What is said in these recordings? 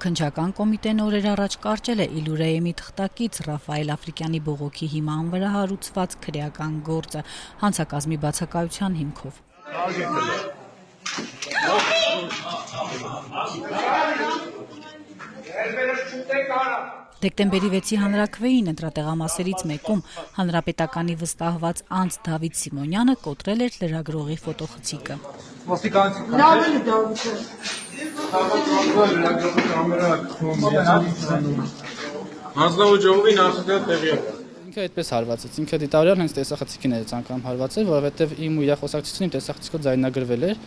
Քննչական կոմիտեն օրեր առաջ կարճել է Իլուրեյեմի թղթակից Ռաֆայել Աֆրիկյանի բողոքի հիման վրա հարուցված քրեական գործը հանցակազմի բացակայության հիմքով։ Դեկտեմբերի 6-ի հանրաքվեին ընտրատեղամասերից մեկում հանրապետականի վստահված անձ Դավիթ Սիմոնյանը կոտրել էր լրագրողի ֆոտոխցիկը։ Հանձնաժողովի նախագահ տեղյակ է։ Ինքը այդպես հարվածեց, ինքը դիտավորյալ հենց տեսախցիկին էր ցանկանում հարվածել, որովհետև իմ ու իր խոսակցությունն իմ տեսախցիկով ձայնագրվել էր,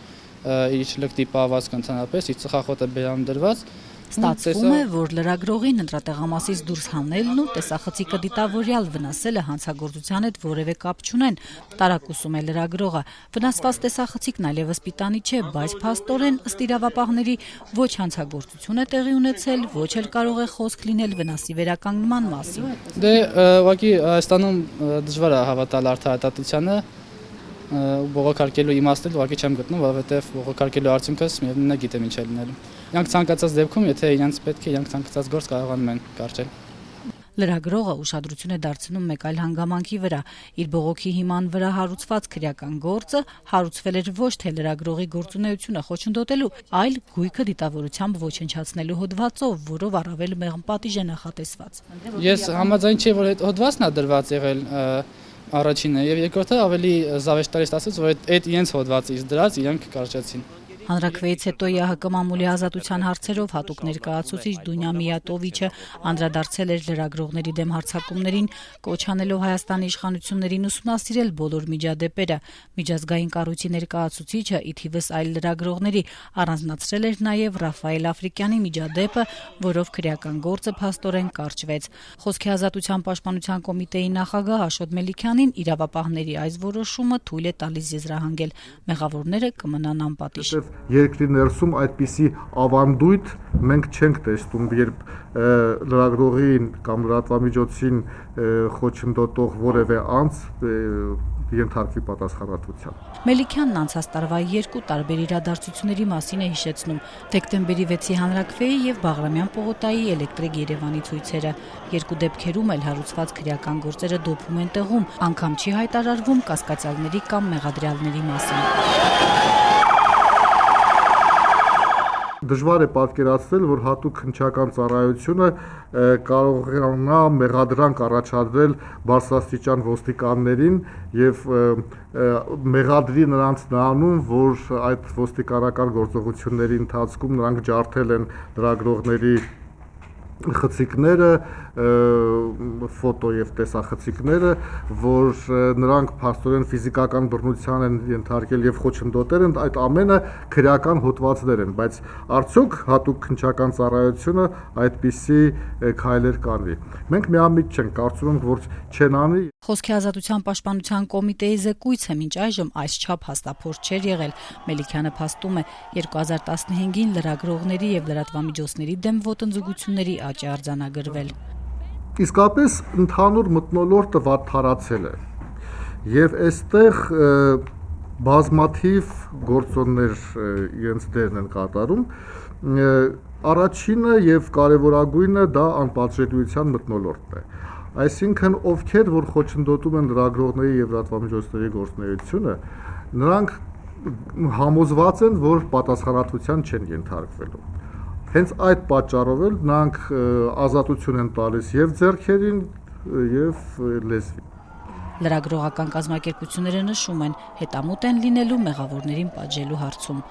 իր լկտի պահվածքը ընդհանրապես, իր ծխախոտը բերան դրված։ Ստացվում է, որ լրագրողին ընտրատեղամասից դուրս հանելն ու տեսախցիկը դիտավորյալ վնասելը հանցագործության հետ որևէ կապ չունեն, տարակուսում է լրագրողը։ Վնասված տեսախցիկն այլևս պիտանի չէ, բայց փաստորեն ըստ իրավապահների ոչ հանցագործություն է տեղի ունեցել, ոչ էլ կարող է խոսք լինել վնասի վերականգնման մասին։ Դե ուղղակի Հայաստանում դժվար է հավատալ արդարադատությանը, բողոքարկելու իմաստն ուղղակի չեմ գտնում, որովհետև բողոքարկելու արդյունքս միևնույնն է գիտեմ ինչ է լինելու։ Իրանք ցանկացած դեպքում, եթե իրենց պետք է, իրանք ցանկացած գործ կարողանում են կարճել։ Լրագրողը ուշադրություն է դարձնում մեկ այլ հանգամանքի վրա։ Իր բողոքի հիման վրա հարուցված քրեական գործը հարուցվել էր ոչ թե լրագրողի գործունեությունը խոչընդոտելու, այլ գույքը դիտավորությամբ ոչնչացնելու հոդվածով, որով առավել մեղմ պատիժ է նախատեսված։ Ես համաձայն չէ, որ այդ հոդվածն է դրված եղել առաջինը, եւ երկրորդը ավելի զավեշտալի ստացվեց, որ այդ իրենց հոդվածից դրած իրանք կարճացին։ Հանրաքվեից հետո ՀՀԿ մամուլի ազատության հարցերով հատուկ ներկայացուցիչ Դունյա Միատովիչը անդրադարձել էր լրագրողների դեմ հարձակումներին, կոչ անելով Հայաստանի իշխանություններին ուսումնասիրել բոլոր միջադեպերը։ Միջազգային կառույցի ներկայացուցիչը ի թիվս այլ լրագրողների առանձնացրել էր նաև Ռաֆայել Աֆրիկյանի միջադեպը, որով քրեական գործը փաստորեն կարճվեց։ Խոսքի ազատության պաշտպանության կոմիտեի նախագահ Աշոտ Մելիքյանին իրավապահների այս որոշումը թույլ է տալիս եզրահանգել։ Մեղավորները կմնան անպատիժ։ Երկրի ներսում այդպիսի ավանդույթ մենք չենք տեսնում, երբ լրագրողին կամ լրատվամիջոցին խոչընդոտող որևէ անձ ենթարկվի պատասխանատվության։ Մելիքյանն անցած տարվա երկու տարբեր իրադարձությունների մասին է հիշեցնում՝ դեկտեմբերի 6-ի հանրաքվեի եւ Բաղրամյան պողոտայի Էլեկտրիկ Երևանի ցույցերը։ Երկու դեպքերում էլ հարուցված քրեական գործերը դոփում են տեղում, անգամ չի հայտարարվում կասկածյալների կամ մեղադրյալների մասին։ Դժվար է պատկերացնել, որ հատուկ քննչական ծառայությունը կարողանա մեղադրանք առաջադրել բարձրաստիճան ոստիկաններին եւ մեղադրի նրանց նրանում, որ այդ ոստիկանական գործողությունների ընթացքում նրանք ջարդել են լրագրողների խցիկները, ֆոտո եւ տեսախցիկները, որ նրանք փաստորեն ֆիզիկական բռնության են ենթարկել եւ խոչընդոտել են, այդ ամենը քրեական հոդվածներ են, բայց արդյոք հատուկ քննչական ծառայությունը այդպիսի քայլեր կանվի։ Մենք միամիտ չենք, կարծում ենք, որ չեն անի։ Խոսքի ազատության պաշտպանության կոմիտեի զեկույցը մինչ այժմ այսչափ հաստափորձ չէր եղել։ Մելիքյանը փաստում է 2015-ին լրագրողների եւ լրատվամիջոցների դեմ ոտնձգությունների աճ է արձանագրվել։ Իսկապես ընդհանուր մթնոլորտը վատթարացել է եւ այստեղ բազմաթիվ գործոններ իրենց դերն են կատարում։ Առաջինը եւ կարեւորագույնը դա անպատժելիության մթնոլորտն է։ Այսինքն ովքեր որ խոչընդոտում են լրագրողների եւ լրատվամիջոցների գործունեությունը, նրանք համոզված են, որ պատասխանատվության չեն ենթարկվելու։ Հենց այդ պատճառով էլ նրանք ազատություն են տալիս եւ ձեռքերին եւ լեզվին։ Լրագրողական կազմակերպությունները նշում են, հետամուտ են լինելու մեղավորներին պատժելու հարցում։